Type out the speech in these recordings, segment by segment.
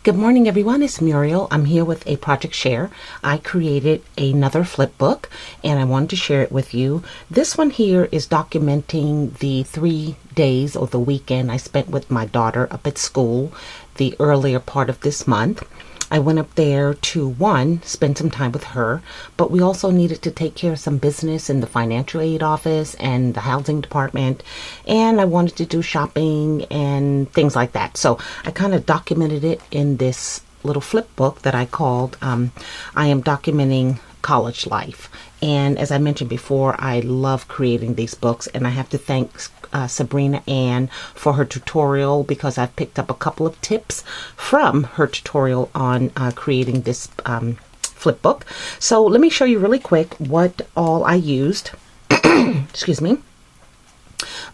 Good morning, everyone. It's Muriel. I'm here with a project share. I created another flip book and I wanted to share it with you. This one here is documenting the 3 days or the weekend I spent with my daughter up at school the earlier part of this month. I went up there to spend some time with her, but we also needed to take care of some business in the financial aid office and the housing department, and I wanted to do shopping and things like that. So I kind of documented it in this little flip book that I called I Am Documenting College Life. And as I mentioned before, I love creating these books, and I have to thank Sabrina Ann for her tutorial, because I've picked up a couple of tips from her tutorial on creating this flip book. So let me show you really quick what all I used. Excuse me.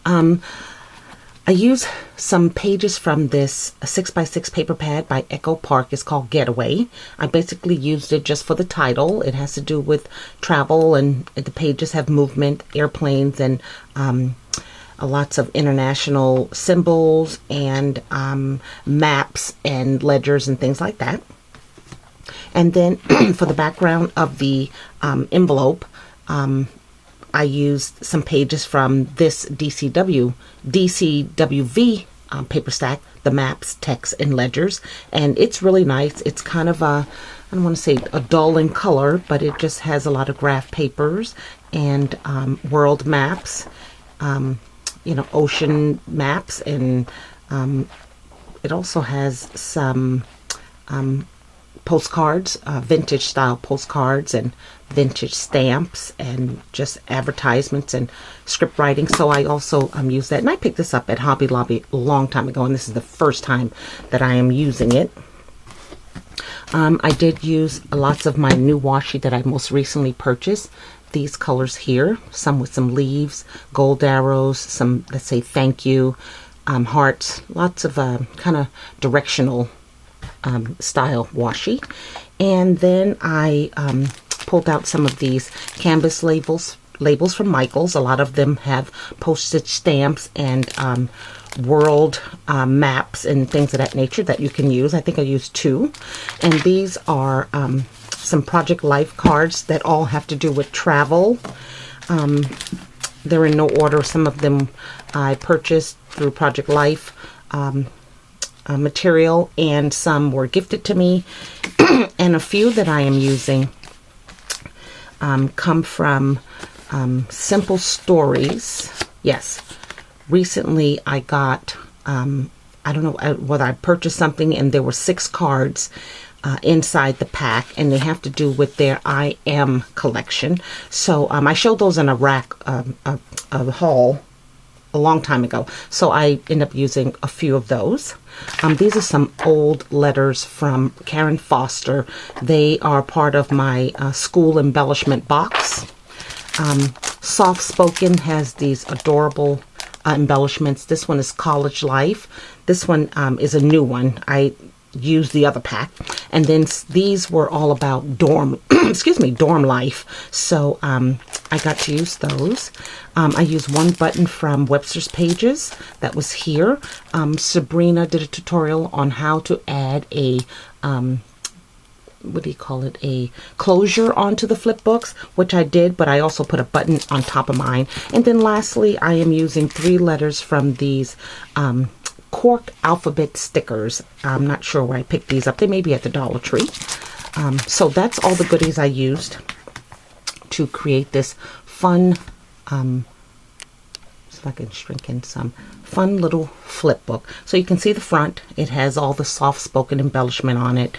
I use some pages from this 6x6 paper pad by Echo Park. It's called Getaway. I basically used it just for the title. It has to do with travel, and the pages have movement, airplanes, and lots of international symbols and maps and ledgers and things like that. And then for the background of the envelope, I used some pages from this DCWV paper stack, the maps, text, and ledgers. And it's really nice. It's kind of a, I don't want to say a dull in color, but it just has a lot of graph papers and world maps, ocean maps, and it also has some postcards, vintage style postcards and vintage stamps, and just advertisements and script writing. So I also use that, and I picked this up at Hobby Lobby a long time ago, and this is the first time that I am using it. I did use lots of my new washi that I most recently purchased. These colors here, some with some leaves, gold arrows, some, let's say, thank you, hearts, lots of kind of directional style washi. And then I pulled out some of these canvas labels from Michaels. A lot of them have postage stamps and world maps and things of that nature that you can use. I think I used 2. And these are some Project Life cards that all have to do with travel. They're in no order. Some of them I purchased through Project Life material, and some were gifted to me. And a few that I am using come from Simple Stories. Yes, recently I got, I don't know whether I purchased something, and there were 6 cards inside the pack, and they have to do with their I Am collection. So I showed those in a rack, a haul a long time ago. So I end up using a few of those. These are some old letters from Karen Foster. They are part of my school embellishment box. Soft Spoken has these adorable embellishments. This one is College Life. This one is a new one. I used the other pack. And then these were all about dorm dorm life. So I got to use those. I used one button from Webster's Pages that was here. Sabrina did a tutorial on how to add a a closure onto the flip books, which I did, but I also put a button on top of mine. And then lastly, I am using 3 letters from these cork alphabet stickers. I'm not sure where I picked these up. They may be at the Dollar Tree. So that's all the goodies I used to create this fun, see if I can shrink in some, fun little flip book. So you can see the front. It has all the soft-spoken embellishment on it.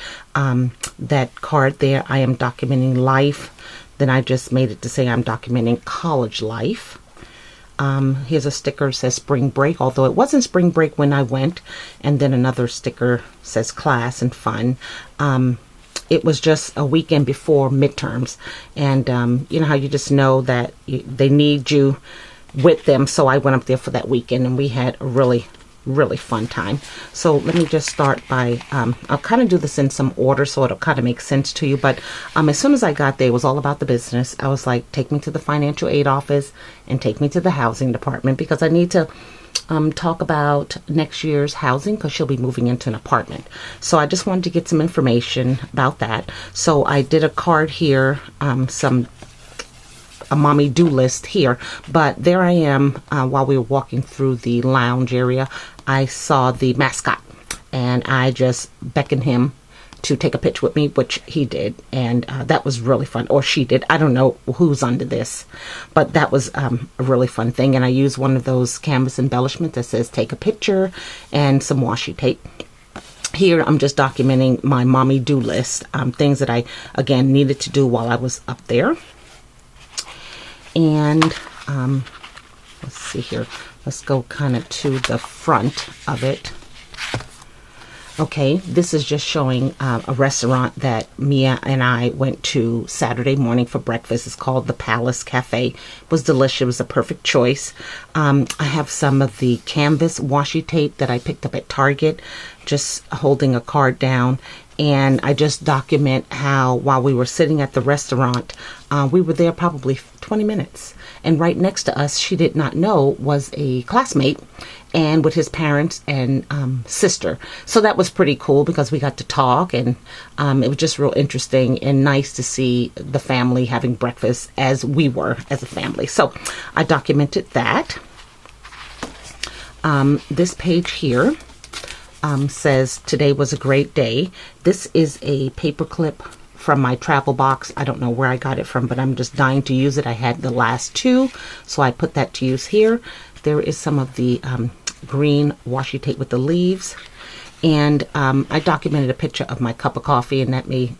That card there, I am documenting life. Then I just made it to say I'm documenting college life. Here's a sticker that says spring break, although it wasn't spring break when I went. And then another sticker says class and fun. It was just a weekend before midterms. And you know how you just know that they need you with them. So I went up there for that weekend, and we had a really fun time. So let me just start by, I'll kind of do this in some order so it'll kind of make sense to you. But as soon as I got there, it was all about the business. I was like, take me to the financial aid office and take me to the housing department, because I need to talk about next year's housing because she'll be moving into an apartment. So I just wanted to get some information about that. So I did a card here, a mommy do list here, but there I am while we were walking through the lounge area. I saw the mascot and I just beckoned him to take a picture with me, which he did, and that was really fun. Or she did. I don't know who's under this, but that was a really fun thing. And I used one of those canvas embellishments that says take a picture and some washi tape. Here I'm just documenting my mommy do list, things that I again needed to do while I was up there. And let's see here, let's go kind of to the front of it. Okay, this is just showing a restaurant that Mia and I went to Saturday morning for breakfast. It's called the Palace Cafe. It was delicious. It was a perfect choice. I have some of the canvas washi tape that I picked up at Target, just holding a card down. And I just document how while we were sitting at the restaurant, we were there probably 20 minutes. And right next to us, she did not know, was a classmate and with his parents and sister. So that was pretty cool because we got to talk, and it was just real interesting and nice to see the family having breakfast as we were as a family. So I documented that. This page here says today was a great day. This is a paper clip from my travel box. I don't know where I got it from, but I'm just dying to use it. I had the last two, so I put that to use here. There is some of the green washi tape with the leaves, and I documented a picture of my cup of coffee, and that may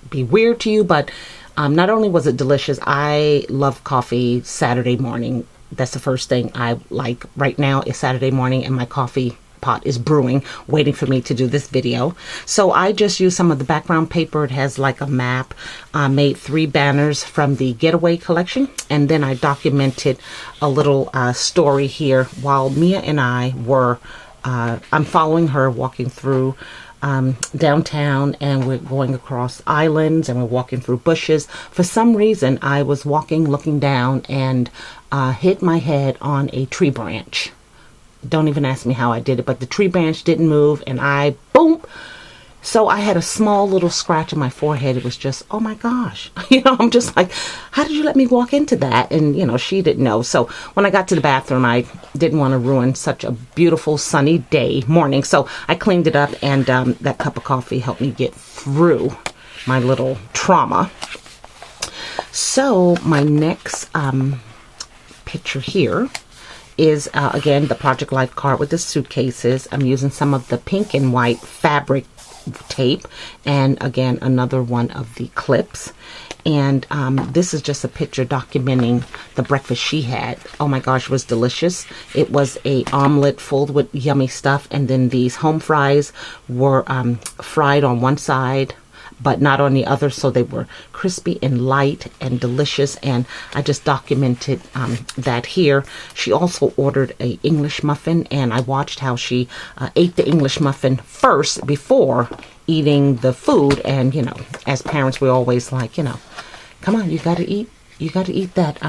be weird to you, but not only was it delicious, I love coffee Saturday morning. That's the first thing I like right now is Saturday morning, and my coffee pot is brewing, waiting for me to do this video. So I just used some of the background paper. It has like a map. Made 3 banners from the Getaway collection, and then I documented a little story here while Mia and I were I'm following her walking through downtown, and we're going across islands, and we're walking through bushes. For some reason I was walking looking down and hit my head on a tree branch. Don't even ask me how I did it, but the tree branch didn't move, and I, boom. So I had a small little scratch on my forehead. It was just, oh my gosh. You know, I'm just like, how did you let me walk into that? And, you know, she didn't know. So when I got to the bathroom, I didn't want to ruin such a beautiful sunny day morning. So I cleaned it up, and that cup of coffee helped me get through my little trauma. So my next picture here is again the Project Life card with the suitcases. I'm using some of the pink and white fabric tape, and again another one of the clips. And this is just a picture documenting the breakfast she had. Oh my gosh, it was delicious. It was a omelet filled with yummy stuff, and then these home fries were fried on one side but not on the other, so they were crispy and light and delicious, and I just documented that here. She also ordered a English muffin, and I watched how she ate the English muffin first before eating the food. And you know, as parents, we're always like, you know, come on, you got to eat that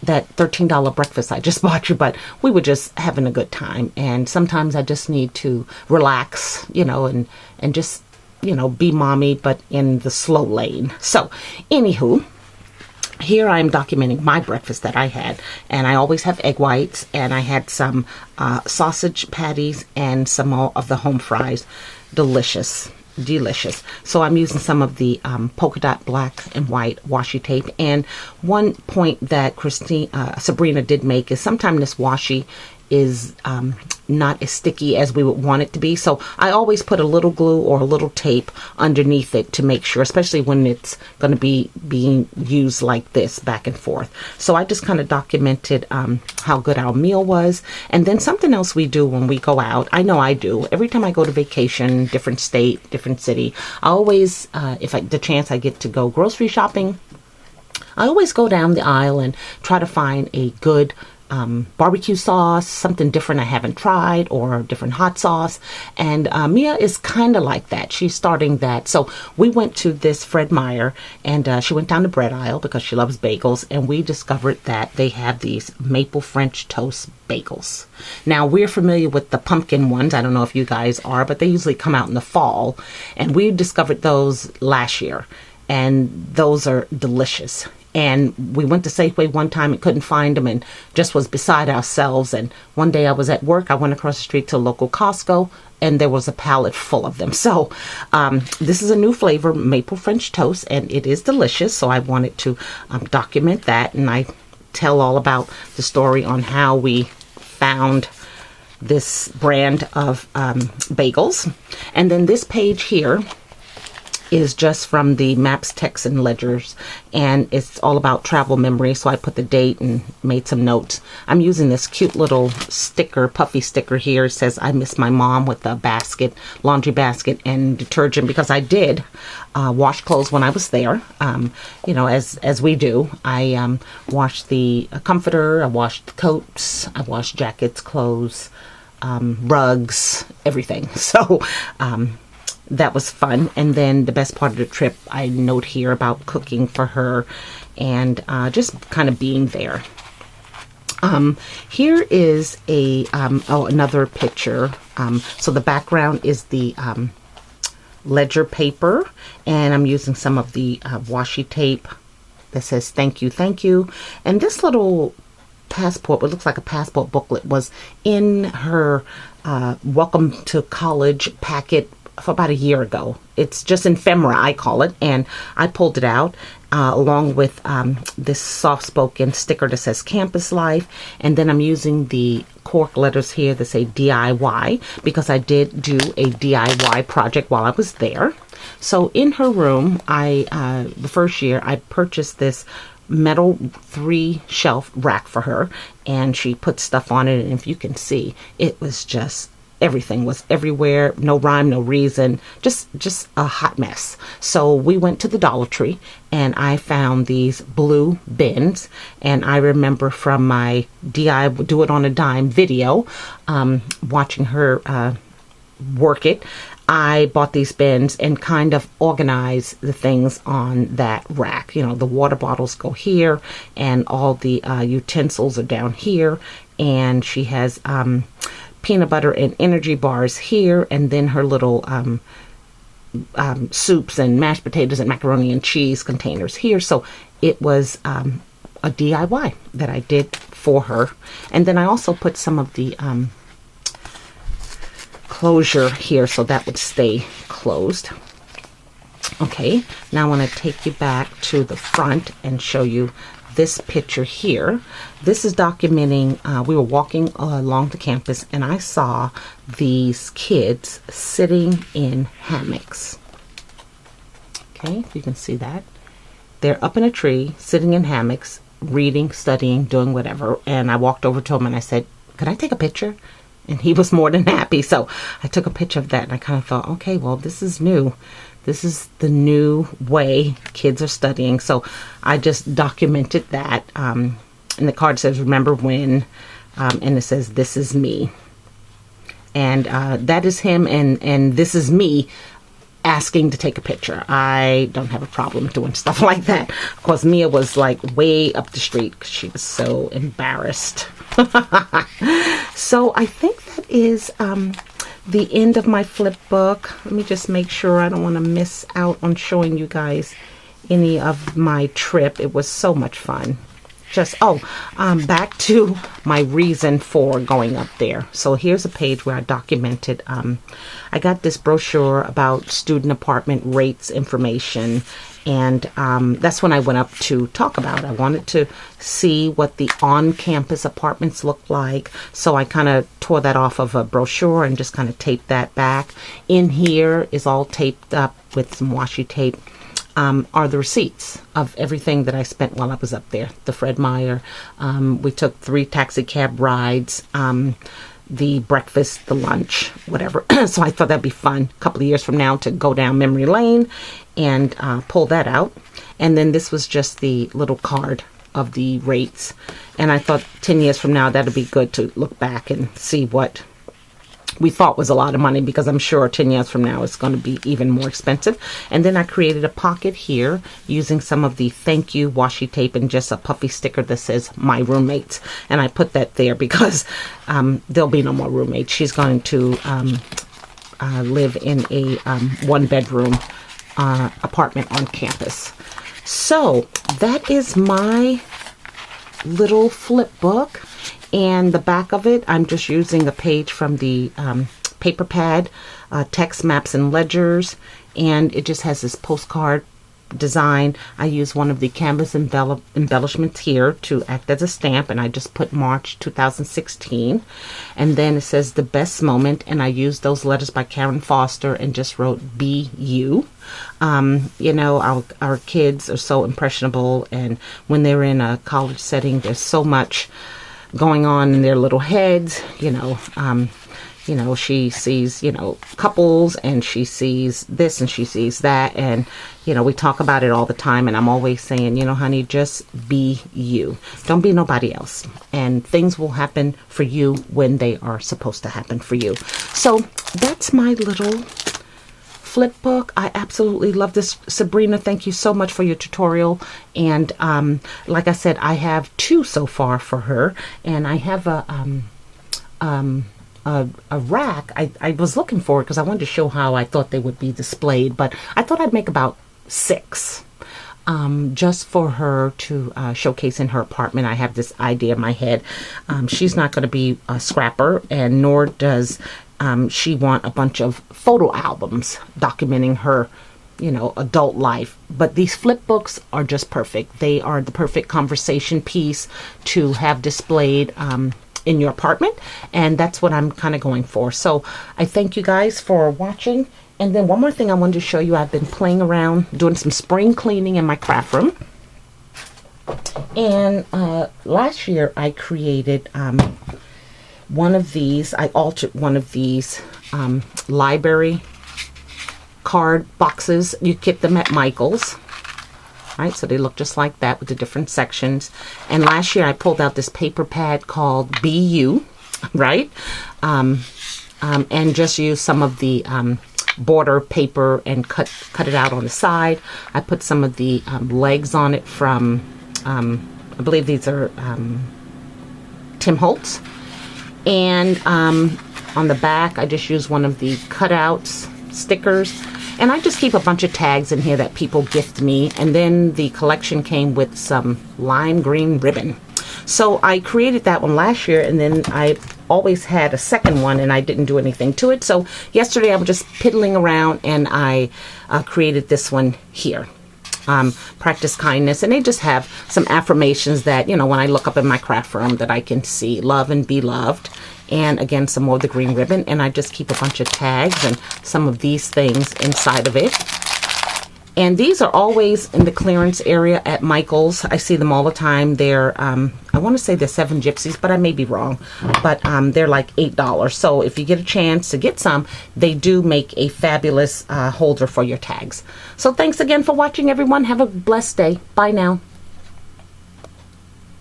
that $13 breakfast I just bought you. But we were just having a good time, and sometimes I just need to relax, you know, and just, you know, be mommy, but in the slow lane. So anywho, here I'm documenting my breakfast that I had, and I always have egg whites, and I had some sausage patties and some more of the home fries. Delicious. So I'm using some of the polka dot black and white washi tape. And one point that Sabrina did make is sometimes this washi is not as sticky as we would want it to be. So I always put a little glue or a little tape underneath it to make sure, especially when it's going to be being used like this back and forth. So I just kind of documented how good our meal was. And then something else we do when we go out, I know I do, every time I go to vacation, different state, different city, I always, the chance I get to go grocery shopping, I always go down the aisle and try to find a good barbecue sauce, something different I haven't tried, or different hot sauce. And Mia is kind of like that. She's starting that. So we went to this Fred Meyer, and she went down the bread aisle because she loves bagels, and we discovered that they have these maple French toast bagels. Now, we're familiar with the pumpkin ones. I don't know if you guys are, but they usually come out in the fall, and we discovered those last year, and those are delicious. And we went to Safeway one time and couldn't find them, and just was beside ourselves. And one day I was at work. I went across the street to a local Costco, and there was a pallet full of them. So this is a new flavor, maple French toast, and it is delicious. So I wanted to document that, and I tell all about the story on how we found this brand of bagels. And then this page here is just from the Maps, Texts, and Ledgers, and it's all about travel memory. So I put the date and made some notes. I'm using this cute little sticker, puffy sticker here. It says, I miss my mom, with a basket, laundry basket, and detergent, because I did wash clothes when I was there. You know, as we do. I washed the comforter, I washed the coats, I washed jackets, clothes, rugs, everything. So that was fun. And then the best part of the trip, I note here about cooking for her, and just kind of being there. Here is a another picture. So the background is the ledger paper, and I'm using some of the washi tape that says thank you, thank you. And this little passport, what looks like a passport booklet, was in her welcome to college packet for about a year ago. It's just ephemera, I call it, and I pulled it out along with this soft-spoken sticker that says Campus Life, and then I'm using the cork letters here that say DIY, because I did do a DIY project while I was there. So in her room, the first year, I purchased this metal 3-shelf rack for her, and she put stuff on it, and if you can see, it was just, everything was everywhere, no rhyme, no reason, just a hot mess. So we went to the Dollar Tree, and I found these blue bins, and I remember from my DIY Do It on a Dime video, watching her work it, I bought these bins and kind of organized the things on that rack. You know, the water bottles go here, and all the utensils are down here, and she has peanut butter and energy bars here, and then her little soups and mashed potatoes and macaroni and cheese containers here. So it was a DIY that I did for her. And then I also put some of the closure here so that would stay closed. Okay, now I want to take you back to the front and show you this picture here. This is documenting, we were walking along the campus, and I saw these kids sitting in hammocks. Okay, you can see that. They're up in a tree, sitting in hammocks, reading, studying, doing whatever. And I walked over to him and I said, could I take a picture? And he was more than happy. So I took a picture of that, and I kind of thought, okay, well, this is new. This is the new way kids are studying. So I just documented that. And the card says, remember when, and it says, this is me. And that is him, and this is me asking to take a picture. I don't have a problem doing stuff like that. Of course, Mia was like way up the street because she was so embarrassed. So I think that is the end of my flip book. Let me just make sure I don't want to miss out on showing you guys any of my trip. It was so much fun. Just, back to my reason for going up there. So here's a page where I documented, I got this brochure about student apartment rates information, and that's when I went up to talk about it. I wanted to see what the on-campus apartments look like, so I kind of tore that off of a brochure and just kind of taped that back. In here is all taped up with some washi tape. Are the receipts of everything that I spent while I was up there. The Fred Meyer, we took 3 taxi cab rides, the breakfast, the lunch, whatever. So I thought that'd be fun a couple of years from now to go down memory lane and pull that out. And then this was just the little card of the rates. And I thought 10 years from now, that'd be good to look back and see what we thought was a lot of money, because I'm sure 10 years from now it's going to be even more expensive. And then I created a pocket here using some of the thank you washi tape and just a puffy sticker that says my roommates. And I put that there because there'll be no more roommates. She's going to live in a one-bedroom apartment on campus. So that is my little flip book. And the back of it, I'm just using a page from the paper pad, text, maps, and ledgers. And it just has this postcard design. I use one of the canvas embellishments here to act as a stamp. And I just put March 2016. And then it says the best moment. And I used those letters by Karen Foster and just wrote Be You. You know, our kids are so impressionable. And when they're in a college setting, there's so much going on in their little heads. You know, she sees, couples, and she sees this and she sees that, and we talk about it all the time. And I'm always saying, honey, just be you, don't be nobody else, and things will happen for you when they are supposed to happen for you. So that's my little flip book. I absolutely love this. Sabrina, thank you so much for your tutorial. And like I said, I have 2 so far for her, and I have a rack. I was looking for it because I wanted to show how I thought they would be displayed, but I thought I'd make about 6 just for her to showcase in her apartment. I have this idea in my head. She's not going to be a scrapper, and nor does she want a bunch of photo albums documenting her, adult life. But these flip books are just perfect. They are the perfect conversation piece to have displayed in your apartment. And that's what I'm kind of going for. So I thank you guys for watching. And then one more thing I wanted to show you. I've been playing around doing some spring cleaning in my craft room. And last year I created one of these. I altered one of these library card boxes. You get them at Michael's, right? So they look just like that with the different sections. And last year I pulled out this paper pad called Be You, right? And just used some of the border paper and cut it out on the side. I put some of the legs on it from I believe these are Tim Holtz. And on the back, I just use one of the cutouts, stickers. And I just keep a bunch of tags in here that people gift me. And then the collection came with some lime green ribbon. So I created that one last year, and then I always had a second one, and I didn't do anything to it. So yesterday I was just piddling around, and I created this one here. Practice kindness, and they just have some affirmations that, when I look up in my craft room, that I can see: love and be loved. And again, some more of the green ribbon, and I just keep a bunch of tags and some of these things inside of it. And these are always in the clearance area at Michael's. I see them all the time. They're, I want to say they're 7 gypsies, but I may be wrong. But they're like $8. So if you get a chance to get some, they do make a fabulous holder for your tags. So thanks again for watching, everyone. Have a blessed day. Bye now.